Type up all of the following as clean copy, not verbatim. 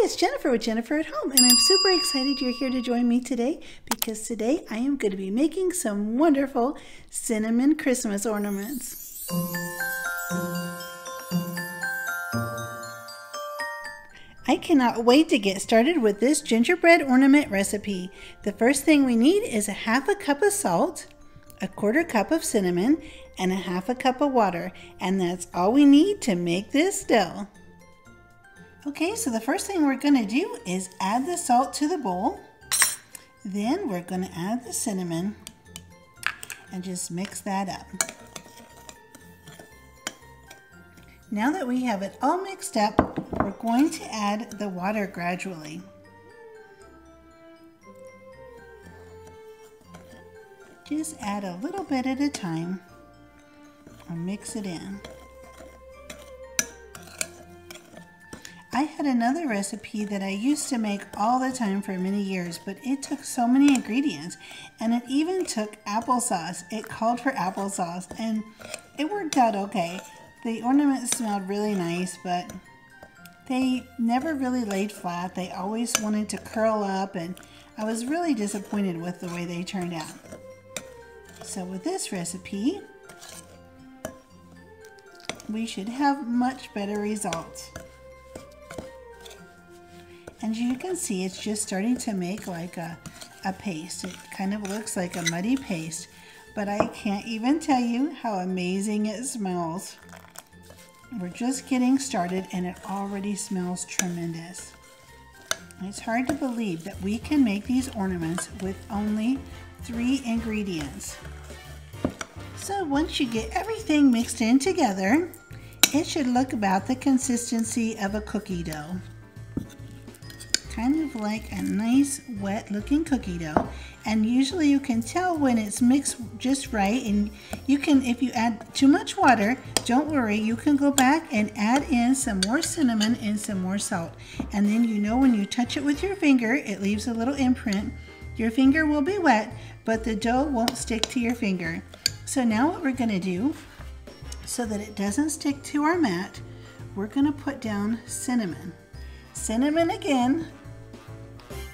it's Jennifer with Jennifer at Home, and I'm super excited you're here to join me today because today I am going to be making some wonderful cinnamon Christmas ornaments. I cannot wait to get started with this gingerbread ornament recipe. The first thing we need is a half a cup of salt, a quarter cup of cinnamon, and a half a cup of water, and that's all we need to make this dough. Okay, so the first thing we're going to do is add the salt to the bowl. Then we're going to add the cinnamon and just mix that up. Now that we have it all mixed up, we're going to add the water gradually. Just add a little bit at a time and mix it in. I had another recipe that I used to make all the time for many years, but it took so many ingredients, and it even took applesauce. It called for applesauce, and it worked out okay. The ornaments smelled really nice, but they never really laid flat. They always wanted to curl up, and I was really disappointed with the way they turned out. So with this recipe, we should have much better results. And you can see it's just starting to make like a paste. It kind of looks like a muddy paste, but I can't even tell you how amazing it smells. We're just getting started and it already smells tremendous. It's hard to believe that we can make these ornaments with only 3 ingredients. So once you get everything mixed in together, it should look about the consistency of a cookie dough. Kind of like a nice wet looking cookie dough, and usually you can tell when it's mixed just right, and you can, if you add too much water, don't worry, you can go back and add in some more cinnamon and some more salt, and then you know when you touch it with your finger it leaves a little imprint. Your finger will be wet, but the dough won't stick to your finger. So now what we're going to do, so that it doesn't stick to our mat, we're going to put down cinnamon. Cinnamon again.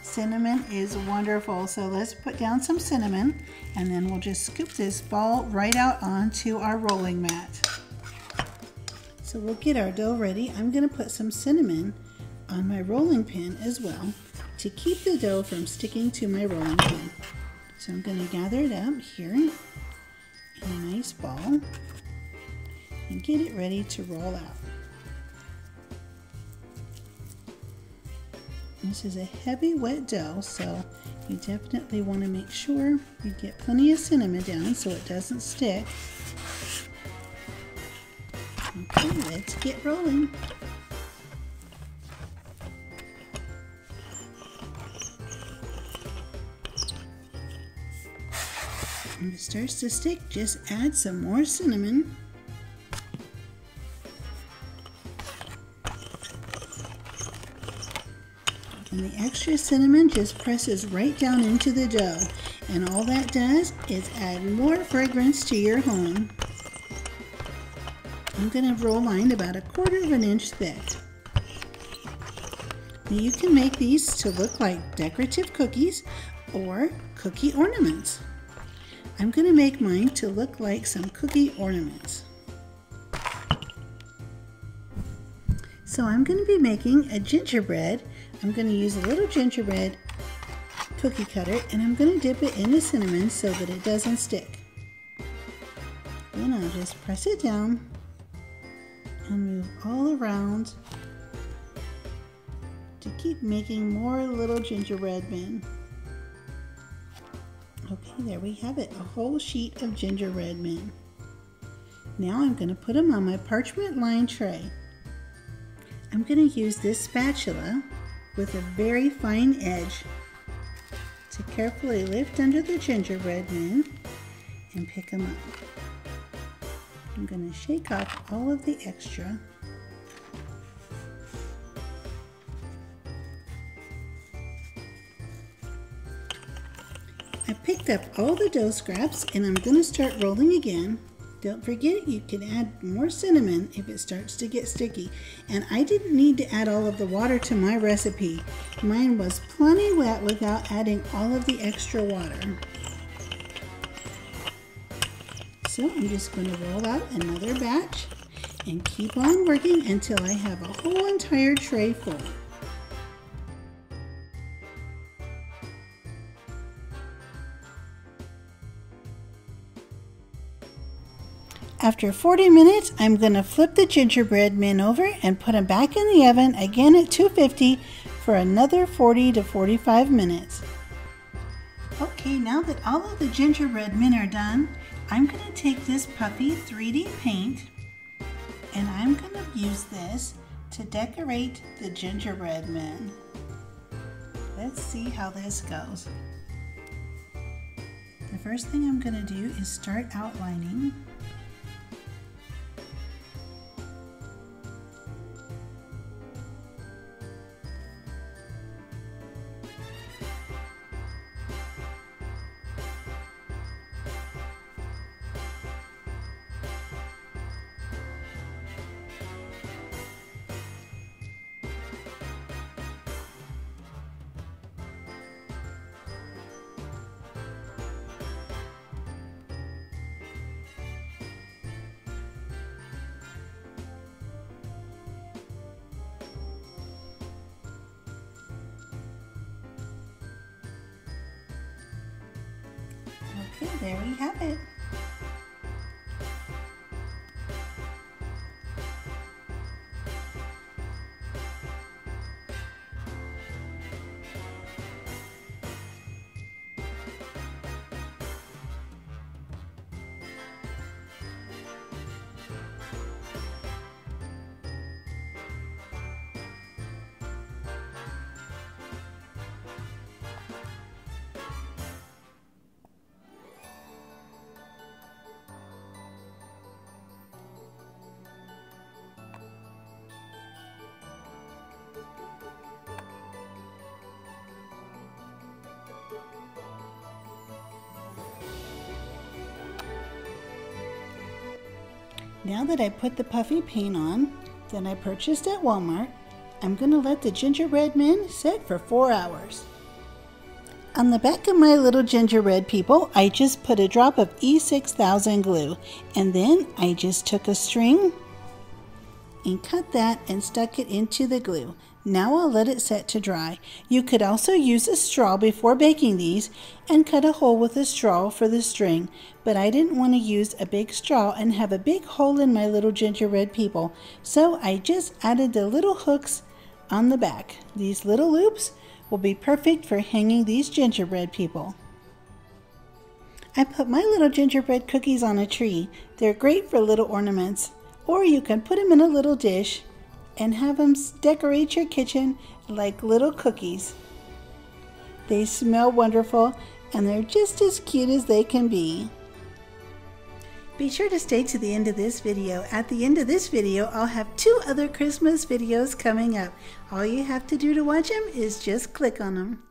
Cinnamon is wonderful, so let's put down some cinnamon, and then we'll just scoop this ball right out onto our rolling mat. So we'll get our dough ready. I'm going to put some cinnamon on my rolling pin as well to keep the dough from sticking to my rolling pin. So I'm going to gather it up here in a nice ball and get it ready to roll out. This is a heavy wet dough, so you definitely want to make sure you get plenty of cinnamon down so it doesn't stick. Okay, let's get rolling. When it starts to stick, just add some more cinnamon. And the extra cinnamon just presses right down into the dough, and all that does is add more fragrance to your home. I'm going to roll mine about 1/4 of an inch thick. Now you can make these to look like decorative cookies or cookie ornaments. I'm going to make mine to look like some cookie ornaments. So I'm going to be making a gingerbread. I'm going to use a little gingerbread cookie cutter, and I'm going to dip it in the cinnamon so that it doesn't stick. Then I'll just press it down and move all around to keep making more little gingerbread men. Okay, there we have it, a whole sheet of gingerbread men. Now I'm going to put them on my parchment lined tray. I'm going to use this spatula with a very fine edge to carefully lift under the gingerbread men and pick them up. I'm going to shake off all of the extra. I picked up all the dough scraps and I'm going to start rolling again. Don't forget, you can add more cinnamon if it starts to get sticky. And I didn't need to add all of the water to my recipe. Mine was plenty wet without adding all of the extra water. So I'm just going to roll out another batch and keep on working until I have a whole entire tray full. After 40 minutes, I'm going to flip the gingerbread men over and put them back in the oven again at 250 for another 40 to 45 minutes. Okay, now that all of the gingerbread men are done, I'm going to take this puffy 3D paint and I'm going to use this to decorate the gingerbread men. Let's see how this goes. The first thing I'm going to do is start outlining. Okay, there we have it. Now that I put the puffy paint on that I purchased at Walmart, I'm going to let the gingerbread men sit for 4 hours. On the back of my little gingerbread people, I just put a drop of E6000 glue, and then I just took a string and cut that and stuck it into the glue. Now I'll let it set to dry. You could also use a straw before baking these and cut a hole with a straw for the string, but I didn't want to use a big straw and have a big hole in my little gingerbread people, so I just added the little hooks on the back. These little loops will be perfect for hanging these gingerbread people. I put my little gingerbread cookies on a tree. They're great for little ornaments, or you can put them in a little dish and have them decorate your kitchen like little cookies. They smell wonderful and they're just as cute as they can be. Be sure to stay to the end of this video. At the end of this video, I'll have 2 other Christmas videos coming up. All you have to do to watch them is just click on them.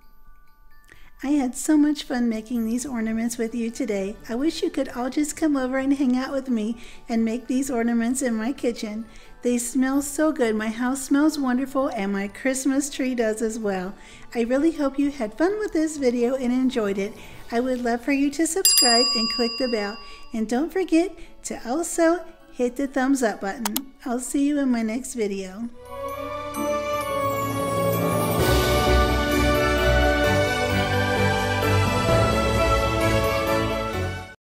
I had so much fun making these ornaments with you today. I wish you could all just come over and hang out with me and make these ornaments in my kitchen. They smell so good. My house smells wonderful and my Christmas tree does as well. I really hope you had fun with this video and enjoyed it. I would love for you to subscribe and click the bell. And don't forget to also hit the thumbs up button. I'll see you in my next video.